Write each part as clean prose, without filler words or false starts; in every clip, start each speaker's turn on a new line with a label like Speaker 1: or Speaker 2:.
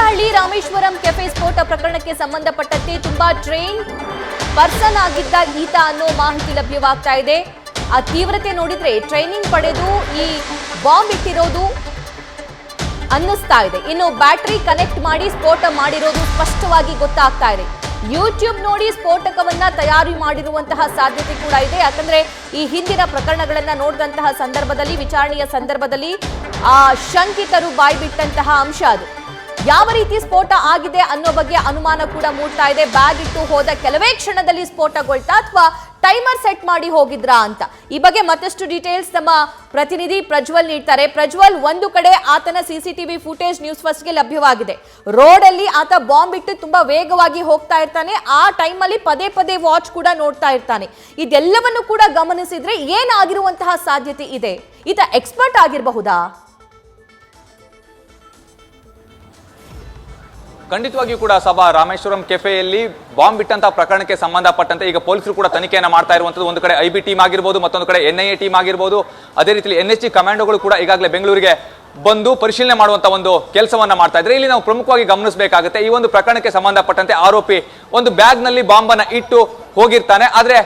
Speaker 1: Thirthahalli Rameswaram cafe ಸ್ಫೋಟ ಪ್ರಕರಣಕ್ಕೆ ಸಂಬಂಧಪಟ್ಟಂತೆ ತುಂಬಾ ಟ್ರೈನ್ ಪರ್ಸನ್ ಆಗಿದ್ದ ಈತ ಅನ್ನೋ ಮಾಹಿತಿ ಲಭ್ಯವಾಗ್ತಾ ಇದೆ. ಆ ತೀವ್ರತೆ ನೋಡಿದ್ರೆ ಟ್ರೈನಿಂಗ್ ಪಡೆದು ಈ ಬಾಂಬ್ ಇಟ್ಟಿರೋದು ಅನ್ನಿಸ್ತಾ ಇದೆ. ಇನ್ನು ಬ್ಯಾಟರಿ ಕನೆಕ್ಟ್ ಮಾಡಿ ಸ್ಫೋಟ ಮಾಡಿರೋದು ಸ್ಪಷ್ಟವಾಗಿ ಗೊತ್ತಾಗ್ತಾ ಇದೆ. ಯೂಟ್ಯೂಬ್ ನೋಡಿ ಸ್ಫೋಟಕವನ್ನ ತಯಾರಿ ಮಾಡಿರುವಂತಹ ಸಾಧ್ಯತೆ ಕೂಡ ಇದೆ. ಯಾಕಂದ್ರೆ ಈ ಹಿಂದಿನ ಪ್ರಕರಣಗಳನ್ನ ನೋಡಿದಂತಹ ಸಂದರ್ಭದಲ್ಲಿ, ವಿಚಾರಣೆಯ ಸಂದರ್ಭದಲ್ಲಿ ಆ ಶಂಕಿತರು ಬಾಯ್ಬಿಟ್ಟಂತಹ ಅಂಶ ಅದು. ಯಾವ ರೀತಿ ಸ್ಫೋಟ ಆಗಿದೆ ಅನ್ನೋ ಬಗ್ಗೆ ಅನುಮಾನ ಕೂಡ ಮೂಡ್ತಾ ಇದೆ. ಬ್ಯಾಗ್ ಇಟ್ಟು ಹೋದ ಕೆಲವೇ ಕ್ಷಣದಲ್ಲಿ ಸ್ಫೋಟಗೊಳ್ತಾ ಅಥವಾ ಟೈಮರ್ ಸೆಟ್ ಮಾಡಿ ಹೋಗಿದ್ರಾ ಅಂತ. ಈ ಬಗ್ಗೆ ಮತ್ತಷ್ಟು ಡೀಟೇಲ್ಸ್ ನಮ್ಮ ಪ್ರತಿನಿಧಿ ಪ್ರಜ್ವಲ್ ನೀಡ್ತಾರೆ. ಪ್ರಜ್ವಲ್, ಒಂದು ಕಡೆ ಆತನ ಸಿಸಿಟಿವಿ ಫುಟೇಜ್ ನ್ಯೂಸ್ ಫಸ್ಟ್ಗೆ ಲಭ್ಯವಾಗಿದೆ. ರೋಡ್ ಅಲ್ಲಿ ಆತ ಬಾಂಬ್ ಇಟ್ಟು ತುಂಬಾ ವೇಗವಾಗಿ ಹೋಗ್ತಾ ಇರ್ತಾನೆ. ಆ ಟೈಮಲ್ಲಿ ಪದೇ ಪದೇ ವಾಚ್ ಕೂಡ ನೋಡ್ತಾ ಇರ್ತಾನೆ. ಇದೆಲ್ಲವನ್ನು ಕೂಡ ಗಮನಿಸಿದ್ರೆ ಏನಾಗಿರುವಂತಹ ಸಾಧ್ಯತೆ ಇದೆ? ಈತ ಎಕ್ಸ್ಪರ್ಟ್ ಆಗಿರಬಹುದಾ?
Speaker 2: ಖಂಡಿತವಾಗಿಯೂ ಕೂಡ ಸಭಾ ರಾಮೇಶ್ವರಂ ಕೆಫೆಯಲ್ಲಿ ಬಾಂಬ್ ಬಿಟ್ಟಂತಹ ಪ್ರಕರಣಕ್ಕೆ ಸಂಬಂಧಪಟ್ಟಂತೆ ಈಗ ಪೊಲೀಸರು ಕೂಡ ತನಿಖೆಯನ್ನು ಮಾಡ್ತಾ ಇರುವಂತದ್ದು. ಒಂದು ಕಡೆ ಐಬಿ ಟೀಮ್ ಆಗಿರ್ಬೋದು, ಮತ್ತೊಂದು ಕಡೆ NIA ಟೀಮ್ ಆಗಿರ್ಬೋದು, ಅದೇ ರೀತಿ NSG ಕಮಾಂಡೋಗಳು ಕೂಡ ಈಗಾಗಲೇ ಬೆಂಗಳೂರಿಗೆ ಬಂದು ಪರಿಶೀಲನೆ ಮಾಡುವಂತ ಒಂದು ಕೆಲಸವನ್ನ ಮಾಡ್ತಾ ಇದ್ರೆ. ಇಲ್ಲಿ ನಾವು ಪ್ರಮುಖವಾಗಿ ಗಮನಿಸಬೇಕಾಗುತ್ತೆ, ಈ ಒಂದು ಪ್ರಕರಣಕ್ಕೆ ಸಂಬಂಧಪಟ್ಟಂತೆ ಆರೋಪಿ ಒಂದು ಬ್ಯಾಗ್ ನಲ್ಲಿ ಬಾಂಬ್ ಅನ್ನ ಇಟ್ಟು ಹೋಗಿರ್ತಾನೆ. ಆದ್ರೆ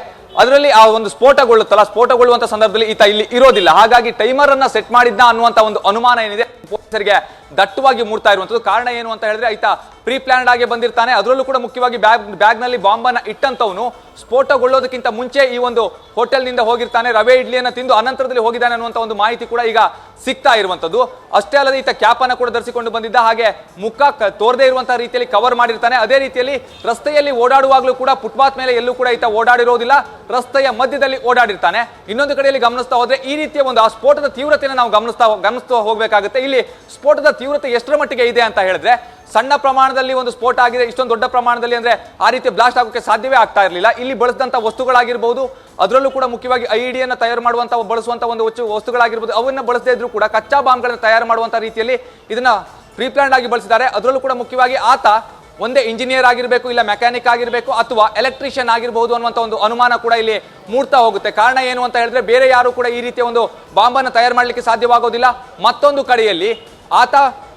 Speaker 2: ಅದರಲ್ಲಿ ಆ ಒಂದು ಸ್ಫೋಟಗೊಳ್ಳುವಂತ ಸಂದರ್ಭದಲ್ಲಿ ಈತ ಇಲ್ಲಿ ಇರೋದಿಲ್ಲ. ಹಾಗಾಗಿ ಟೈಮರ್ ಅನ್ನ ಸೆಟ್ ಮಾಡಿದ್ದ ಅನ್ನುವಂತ ಒಂದು ಅನುಮಾನ ಏನಿದೆ ಪೊಲೀಸರಿಗೆ ದಟ್ಟವಾಗಿ ಮೂಡ್ತಾ ಇರುವಂತದ್ದು. ಕಾರಣ ಏನು ಅಂತ ಹೇಳಿದ್ರೆ, ಈತ ಪ್ರೀ ಪ್ಲಾನ್ಡ್ ಆಗಿ ಬಂದಿರ್ತಾನೆ. ಅದರಲ್ಲೂ ಕೂಡ ಮುಖ್ಯವಾಗಿ ಬ್ಯಾಗ್ ನಲ್ಲಿ ಬಾಂಬ್ ಅನ್ನ ಇಟ್ಟಂತವನು ಸ್ಫೋಟಗೊಳ್ಳೋದಕ್ಕಿಂತ ಮುಂಚೆ ಈ ಒಂದು ಹೋಟೆಲ್ ನಿಂದ ಹೋಗಿರ್ತಾನೆ. ರವೆ ಇಡ್ಲಿಯನ್ನ ತಿಂದು ಅನಂತರದಲ್ಲಿ ಹೋಗಿದ್ದಾನೆ ಅನ್ನುವಂತ ಒಂದು ಮಾಹಿತಿ ಕೂಡ ಈಗ ಸಿಗ್ತಾ ಇರುವಂತದ್ದು. ಅಷ್ಟೇ ಅಲ್ಲದೆ ಈತ ಕ್ಯಾಪ್ ಅನ್ನ ಕೂಡ ಧರಿಸಿಕೊಂಡು ಬಂದಿದ್ದ. ಹಾಗೆ ಮುಖ ತೋರದೇ ಇರುವಂತಹ ರೀತಿಯಲ್ಲಿ ಕವರ್ ಮಾಡಿರ್ತಾನೆ. ಅದೇ ರೀತಿಯಲ್ಲಿ ರಸ್ತೆಯಲ್ಲಿ ಓಡಾಡುವಾಗಲೂ ಕೂಡ ಫುಟ್ಪಾತ್ ಮೇಲೆ ಎಲ್ಲೂ ಕೂಡ ಈತ ಓಡಾಡಿರೋದಿಲ್ಲ, ರಸ್ತೆಯ ಮಧ್ಯದಲ್ಲಿ ಓಡಾಡಿರ್ತಾನೆ. ಇನ್ನೊಂದು ಕಡೆಯಲ್ಲಿ ಗಮನಿಸ್ತಾ ಹೋದ್ರೆ ಈ ರೀತಿಯ ಒಂದು ಆ ಸ್ಫೋಟದ ತೀವ್ರತೆಯನ್ನು ನಾವು ಗಮನಿಸ್ತಾ ಹೋಗಬೇಕಾಗುತ್ತೆ. ಇಲ್ಲಿ ಸ್ಫೋಟದ ತೀವ್ರತೆ ಎಷ್ಟರ ಮಟ್ಟಿಗೆ ಇದೆ ಅಂತ ಹೇಳಿದ್ರೆ, ಸಣ್ಣ ಪ್ರಮಾಣದಲ್ಲಿ ಒಂದು ಸ್ಫೋಟ ಆಗಿದೆ, ಇಷ್ಟೊಂದು ದೊಡ್ಡ ಪ್ರಮಾಣದಲ್ಲಿ ಅಂದ್ರೆ ಆ ರೀತಿ ಬ್ಲಾಸ್ಟ್ ಆಗೋಕೆ ಸಾಧ್ಯವೇ ಆಗ್ತಾ ಇರಲಿಲ್ಲ. ಇಲ್ಲಿ ಬಳಸಿದಂತ ವಸ್ತುಗಳಾಗಿರ್ಬಹುದು, ಅದರಲ್ಲೂ ಕೂಡ ಮುಖ್ಯವಾಗಿ ಐಡಿಯನ್ನು ತಯಾರು ಬಳಸುವಂತ ಒಂದು ವಸ್ತುಗಳಾಗಿರ್ಬೋದು, ಅವನ್ನ ಬಳಸದೇ ಇದ್ರೂ ಕೂಡ ಕಚ್ಚಾ ಬಾಂಬ್ಗಳನ್ನು ತಯಾರು ಮಾಡುವಂತ ರೀತಿಯಲ್ಲಿ ಇದನ್ನ ಪ್ರೀ ಪ್ಲಾನ್ಡ್ ಆಗಿ ಬಳಸಿದ್ದಾರೆ. ಅದರಲ್ಲೂ ಕೂಡ ಮುಖ್ಯವಾಗಿ ಆತ ಒಂದೇ ಇಂಜಿನಿಯರ್ ಆಗಿರಬೇಕು, ಇಲ್ಲ ಮೆಕ್ಯಾನಿಕ್ ಆಗಿರಬೇಕು, ಅಥವಾ ಎಲೆಕ್ಟ್ರಿಷಿಯನ್ ಆಗಿರಬಹುದು ಅನ್ನುವಂಥ ಒಂದು ಅನುಮಾನ ಕೂಡ ಇಲ್ಲಿ ಮೂಡ್ತಾ ಹೋಗುತ್ತೆ. ಕಾರಣ ಏನು ಅಂತ ಹೇಳಿದ್ರೆ, ಬೇರೆ ಯಾರು ಕೂಡ ಈ ರೀತಿಯ ಒಂದು ಬಾಂಬನ್ನು ತಯಾರು ಮಾಡಲಿಕ್ಕೆ ಸಾಧ್ಯವಾಗೋದಿಲ್ಲ. ಮತ್ತೊಂದು ಕಡೆಯಲ್ಲಿ ಆತ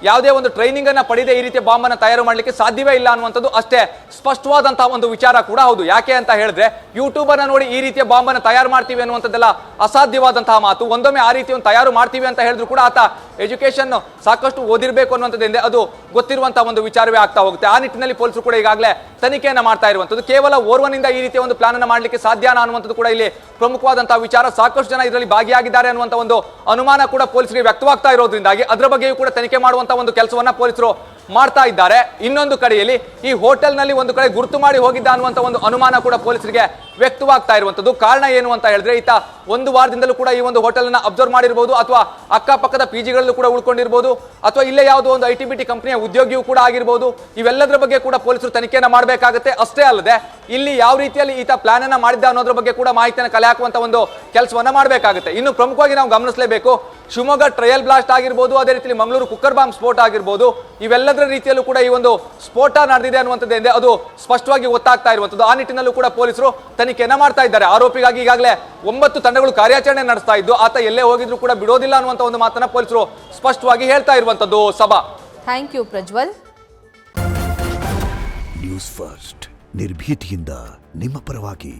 Speaker 2: ಯಾವುದೇ ಒಂದು ಟ್ರೈನಿಂಗ್ ಅನ್ನ ಪಡೆದೇ ಈ ರೀತಿಯ ಬಾಂಬ್ ಅನ್ನು ತಯಾರು ಮಾಡಲಿಕ್ಕೆ ಸಾಧ್ಯವೇ ಇಲ್ಲ ಅನ್ನುವಂಥದ್ದು ಅಷ್ಟೇ ಸ್ಪಷ್ಟವಾದಂತಹ ಒಂದು ವಿಚಾರ ಕೂಡ ಹೌದು. ಯಾಕೆ ಅಂತ ಹೇಳಿದ್ರೆ, ಯೂಟ್ಯೂಬ್ ಅನ್ನ ನೋಡಿ ಈ ರೀತಿಯ ಬಾಂಬ್ ಅನ್ನು ತಯಾರು ಮಾಡ್ತೀವಿ ಅನ್ನುವಂಥದ್ದೆಲ್ಲ ಅಸಾಧ್ಯವಾದಂತಹ ಮಾತು. ಒಂದೊಮ್ಮೆ ಆ ರೀತಿ ಒಂದು ತಯಾರು ಮಾಡ್ತೀವಿ ಅಂತ ಹೇಳಿದ್ರು ಕೂಡ ಆತ ಎಜುಕೇಶನ್ ಸಾಕಷ್ಟು ಓದಿರಬೇಕು ಅನ್ನುವಂಥದ್ದಿಂದ ಅದು ಗೊತ್ತಿರುವಂತಹ ಒಂದು ವಿಚಾರವೇ ಆಗ್ತಾ ಹೋಗುತ್ತೆ. ಆ ನಿಟ್ಟಿನಲ್ಲಿ ಪೊಲೀಸರು ಕೂಡ ಈಗಾಗಲೇ ತನಿಖೆಯನ್ನ ಮಾಡ್ತಾ ಇರುವಂಥದ್ದು. ಕೇವಲ ಓರ್ವನಿಂದ ಈ ರೀತಿಯ ಒಂದು ಪ್ಲಾನ್ ಅನ್ನು ಮಾಡಲಿಕ್ಕೆ ಸಾಧ್ಯನಾ ಅನ್ನುವಂಥದ್ದು ಕೂಡ ಇಲ್ಲಿ ಪ್ರಮುಖವಾದಂತಹ ವಿಚಾರ. ಸಾಕಷ್ಟು ಜನ ಇದರಲ್ಲಿ ಭಾಗಿಯಾಗಿದ್ದಾರೆ ಅನ್ನುವಂಥ ಒಂದು ಅನುಮಾನ ಕೂಡ ಪೊಲೀಸರಿಗೆ ವ್ಯಕ್ತವಾಗ್ತಾ ಇರೋದ್ರಿಂದಾಗಿ ಅದರ ಬಗ್ಗೆಯೂ ಕೂಡ ತನಿಖೆ ಮಾಡುವಂತ ಒಂದು ಕೆಲಸವನ್ನ ಪೊಲೀಸರು ಮಾಡ್ತಾ ಇದ್ದಾರೆ. ಇನ್ನೊಂದು ಕಡೆಯಲ್ಲಿ ಈ ಹೋಟೆಲ್ ನಲ್ಲಿ ಒಂದು ಕಡೆ ಗುರುತು ಮಾಡಿ ಹೋಗಿದ್ದ ಅನ್ನುವಂತ ಒಂದು ಅನುಮಾನ ಕೂಡ ಪೊಲೀಸರಿಗೆ ವ್ಯಕ್ತವಾಗ್ತಾ ಇರುವಂತದ್ದು. ಕಾರಣ ಏನು ಅಂತ ಹೇಳಿದ್ರೆ, ಈತ ಒಂದು ವಾರದಿಂದಲೂ ಕೂಡ ಈ ಒಂದು ಹೋಟೆಲ್ ಅನ್ನ ಅಬ್ಸರ್ವ್ ಮಾಡಿರಬಹುದು, ಅಥವಾ ಅಕ್ಕಪಕ್ಕದ PGಗಳಲ್ಲೂ ಕೂಡ ಉಳ್ಕೊಂಡಿರಬಹುದು, ಅಥವಾ ಇಲ್ಲೇ ಯಾವುದೋ ಒಂದು IT-BT ಕಂಪನಿಯ ಉದ್ಯೋಗಿಯೂ ಕೂಡ ಆಗಿರಬಹುದು. ಇವೆಲ್ಲದರ ಬಗ್ಗೆ ಕೂಡ ಪೊಲೀಸರು ತನಿಖೆಯನ್ನ ಮಾಡಬೇಕಾಗುತ್ತೆ. ಅಷ್ಟೇ ಅಲ್ಲದೆ ಇಲ್ಲಿ ಯಾವ ರೀತಿಯಲ್ಲಿ ಈತ ಪ್ಲಾನ್ ಅನ್ನ ಮಾಡಿದ್ದ ಅನ್ನೋದ್ರ ಬಗ್ಗೆ ಕೂಡ ಮಾಹಿತಿಯನ್ನು ಕಲೆ ಹಾಕುವಂತ ಒಂದು ಕೆಲಸವನ್ನ ಮಾಡಬೇಕಾಗುತ್ತೆ. ಇನ್ನು ಪ್ರಮುಖವಾಗಿ ನಾವು ಗಮನಿಸಲೇಬೇಕು, ಶಿವಮೊಗ್ಗ ಟ್ರಯಲ್ ಬ್ಲಾಸ್ಟ್ ಆಗಿರ್ಬೋದು, ಅದೇ ರೀತಿಯಲ್ಲಿ ಮಂಗಳೂರು ಕುಕ್ಕರ್ ಬಾಂಬ್ ಸ್ಫೋಟ ಆಗಿರ್ಬೋದು, ಇವೆಲ್ಲದರ ರೀತಿಯಲ್ಲೂ ಕೂಡ ಈ ಒಂದು ಸ್ಫೋಟ ನಡೆದಿದೆ ಅನ್ನುವಂಥದ್ದೇ ಅದು ಸ್ಪಷ್ಟವಾಗಿ ಗೊತ್ತಾಗ್ತಾ ಇರುವಂಥದ್ದು. ಆ ನಿಟ್ಟಿನಲ್ಲೂ ಕೂಡ ಪೊಲೀಸರು ತನಿಖೆಯನ್ನ ಮಾಡ್ತಾ ಇದ್ದಾರೆ. ಆರೋಪಿಗಾಗಿ ಈಗಾಗಲೇ 9 ತಂಡಗಳು ಕಾರ್ಯಾಚರಣೆ ನಡೆಸ್ತಾ ಇದ್ದು, ಆತ ಎಲ್ಲೇ ಹೋಗಿದ್ರು ಕೂಡ ಬಿಡೋದಿಲ್ಲ ಅನ್ನುವಂಥ ಒಂದು ಮಾತನ್ನ ಪೊಲೀಸರು ಸ್ಪಷ್ಟವಾಗಿ ಹೇಳ್ತಾ ಇರುವಂಥದ್ದು. ಸಭಾ,
Speaker 1: thank you Prajwal.
Speaker 3: News first ನಿರ್ಭೀತಿಯಿಂದ ನಿಮ್ಮ ಪರವಾಗಿ.